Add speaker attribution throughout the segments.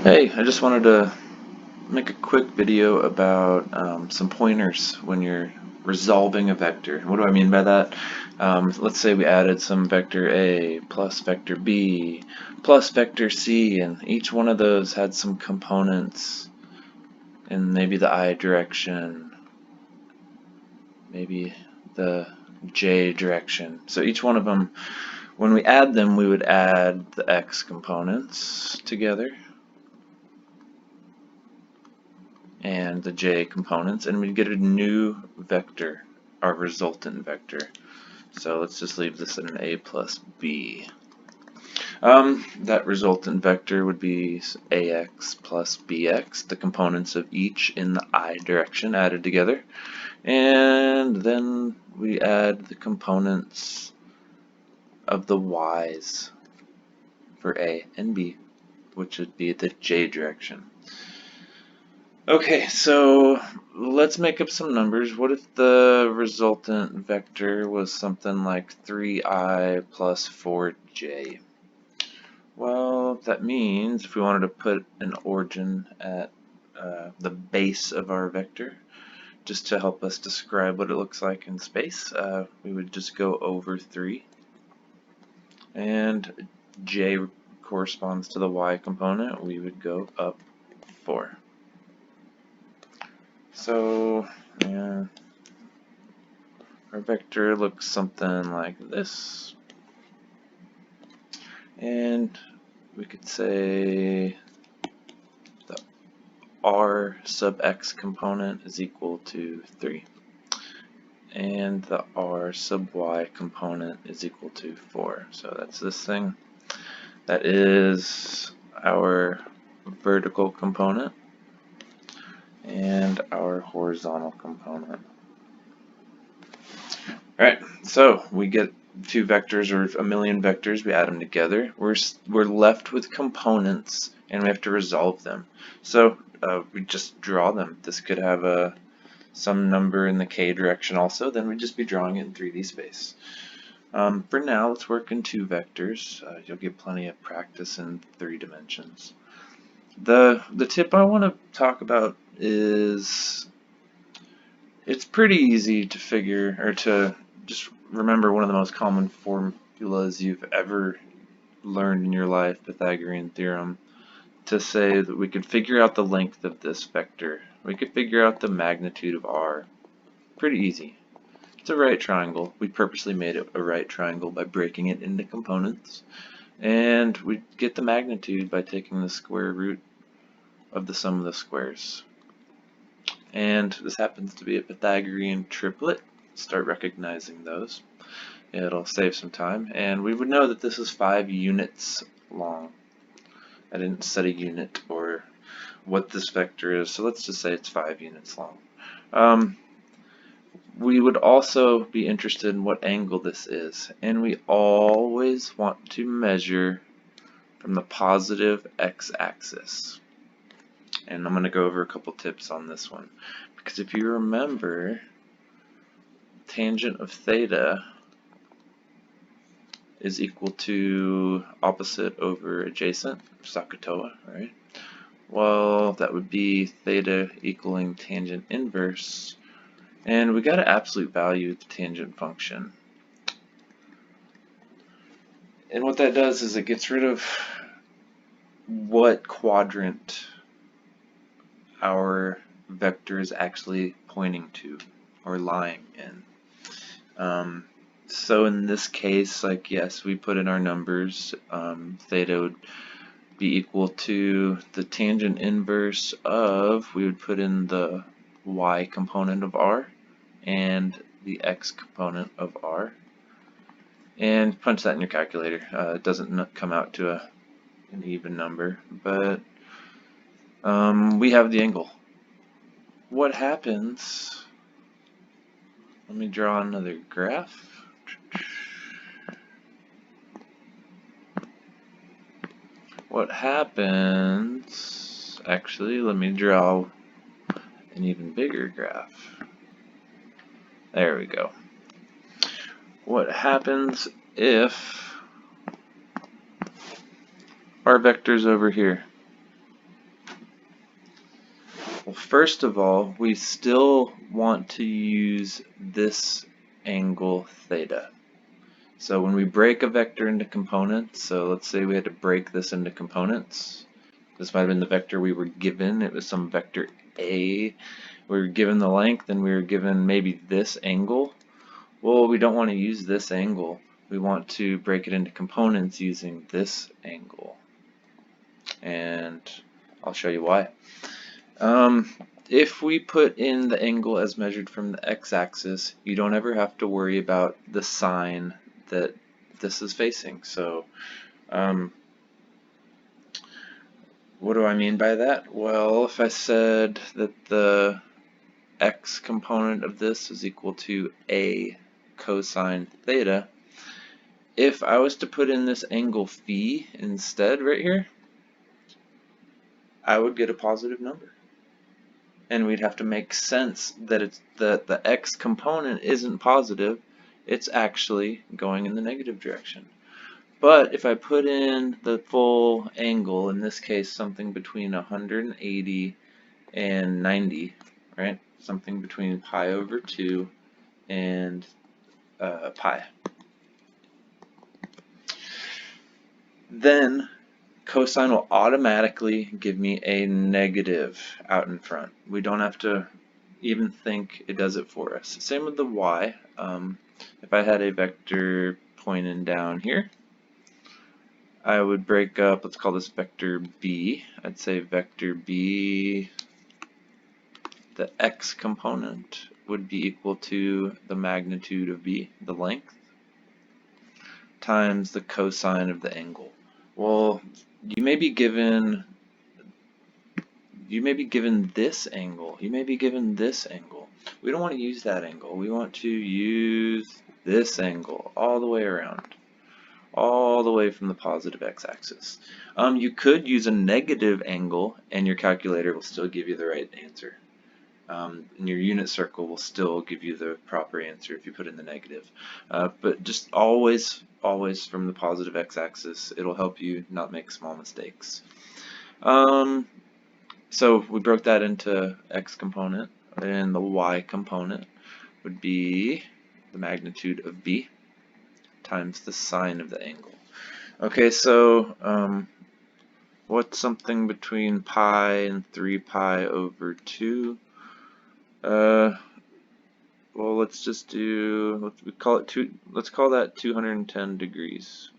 Speaker 1: Hey, I just wanted to make a quick video about some pointers when you're resolving a vector. What do I mean by that? Let's say we added some vector A plus vector B plus vector C, and each one of those had some components in maybe the I direction, maybe the J direction. So each one of them, when we add them, we would add the X components together and the J components, and we get a new vector, our resultant vector. So let's just leave this in an A plus B. That resultant vector would be AX plus BX, the components of each in the I direction added together. And then we add the components of the Y's for A and B, which would be the J direction. Okay, so let's make up some numbers. What if the resultant vector was something like 3i plus 4j? Well, that means if we wanted to put an origin at the base of our vector, just to help us describe what it looks like in space, we would just go over 3. And j corresponds to the y component. We would go up 4. So, yeah, our vector looks something like this. And we could say the r sub x component is equal to 3. And the r sub y component is equal to 4. So that's this thing. That is our vertical component and our horizontal component. Alright, so we get two vectors or a million vectors, we add them together. We're left with components and we have to resolve them. So we just draw them. This could have some number in the k direction also, then we'd just be drawing it in 3D space. For now, let's work in two vectors. You'll get plenty of practice in 3 dimensions. The tip I want to talk about is it's pretty easy to figure or to just remember one of the most common formulas you've ever learned in your life, Pythagorean Theorem, to say that we could figure out the length of this vector. We could figure out the magnitude of r. Pretty easy. It's a right triangle. We purposely made it a right triangle by breaking it into components. And we get the magnitude by taking the square root of the sum of the squares. And this happens to be a Pythagorean triplet. Start recognizing those. It'll save some time. And we would know that this is 5 units long. I didn't set a unit or what this vector is, so let's just say it's 5 units long. We would also be interested in what angle this is, and we always want to measure from the positive x-axis. And I'm going to go over a couple tips on this one, because if you remember, tangent of theta is equal to opposite over adjacent, SOHCAHTOA, right? Well, that would be theta equaling tangent inverse. And we got an absolute value of the tangent function. And what that does is it gets rid of what quadrant our vector is actually pointing to or lying in. So in this case, like, yes, we put in our numbers. Theta would be equal to the tangent inverse of, we would put in the y component of r and the x component of r, and punch that in your calculator. It doesn't come out to an even number, but we have the angle. What happens, let me draw another graph. What happens, actually, let me draw an even bigger graph. There we go. What happens if our vector's over here? first of all, we still want to use this angle theta. So when we break a vector into components, so let's say we had to break this into components. This might have been the vector we were given. It was some vector A. We were given the length and we were given maybe this angle. Well, we don't want to use this angle. We want to break it into components using this angle. And I'll show you why. If we put in the angle as measured from the x-axis, you don't ever have to worry about the sign that this is facing. So what do I mean by that? Well, if I said that the x component of this is equal to a cosine theta, if I was to put in this angle phi instead right here, I would get a positive number. And we'd have to make sense that it's the x component isn't positive, it's actually going in the negative direction. But if I put in the full angle, in this case something between 180 and 90, right? Something between pi over 2 and pi. Then cosine will automatically give me a negative out in front. We don't have to even think it does it for us. Same with the y. If I had a vector pointing down here, I would break up, let's call this vector b. I'd say vector b, the x component would be equal to the magnitude of b, the length, times the cosine of the angle. Well, you may be given this angle. You may be given this angle. We don't want to use that angle. We want to use this angle all the way around, all the way from the positive x-axis. You could use a negative angle and your calculator will still give you the right answer. And your unit circle will still give you the proper answer if you put in the negative. But just always from the positive x-axis. It'll help you not make small mistakes. So we broke that into x component, and the y component would be the magnitude of b times the sine of the angle. Okay, so what's something between pi and 3 pi over 2? Well, let's just do, let's call that 210 degrees.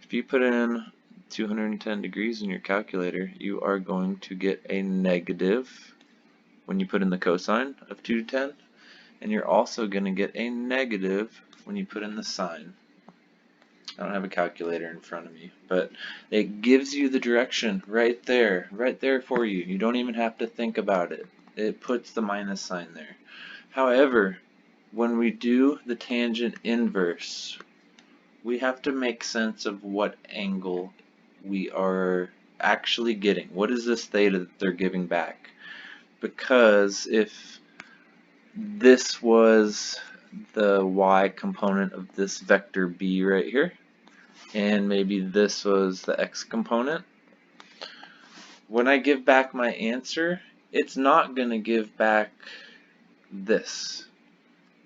Speaker 1: If you put in 210 degrees in your calculator, you are going to get a negative when you put in the cosine of 210, and you're also going to get a negative when you put in the sine. I don't have a calculator in front of me, but it gives you the direction right there for you. You don't even have to think about it. It puts the minus sign there. However, when we do the tangent inverse, we have to make sense of what angle we are actually getting. What is this theta that they're giving back? Because if this was the y component of this vector b right here, and maybe this was the x component, when I give back my answer, it's not going to give back this.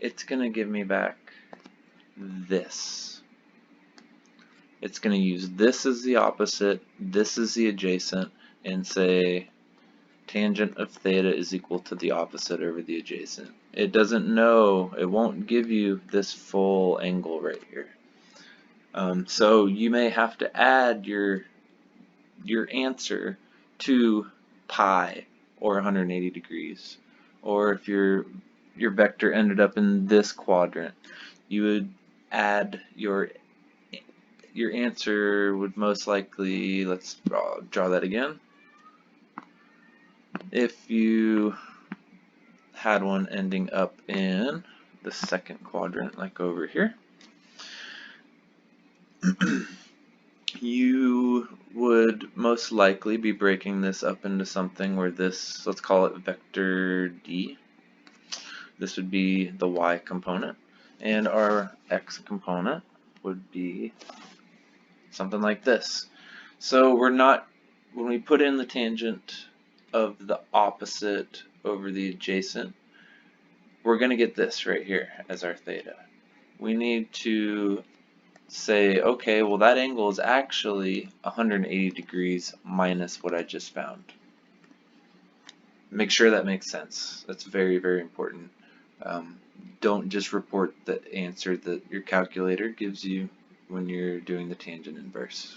Speaker 1: It's going to give me back this. It's going to use this as the opposite, this is the adjacent, and say tangent of theta is equal to the opposite over the adjacent. It doesn't know, it won't give you this full angle right here. So you may have to add your answer to pi or 180 degrees. Or if your vector ended up in this quadrant, you would add your answer would most likely, let's draw that again. If you had one ending up in the second quadrant, like over here, you would most likely be breaking this up into something where this, let's call it vector D. This would be the y component, and our x component would be something like this. So we're not, when we put in the tangent of the opposite over the adjacent, we're going to get this right here as our theta. We need to say, okay, well that angle is actually 180 degrees minus what I just found. Make sure that makes sense. That's very, very important. Don't just report the answer that your calculator gives you when you're doing the tangent inverse.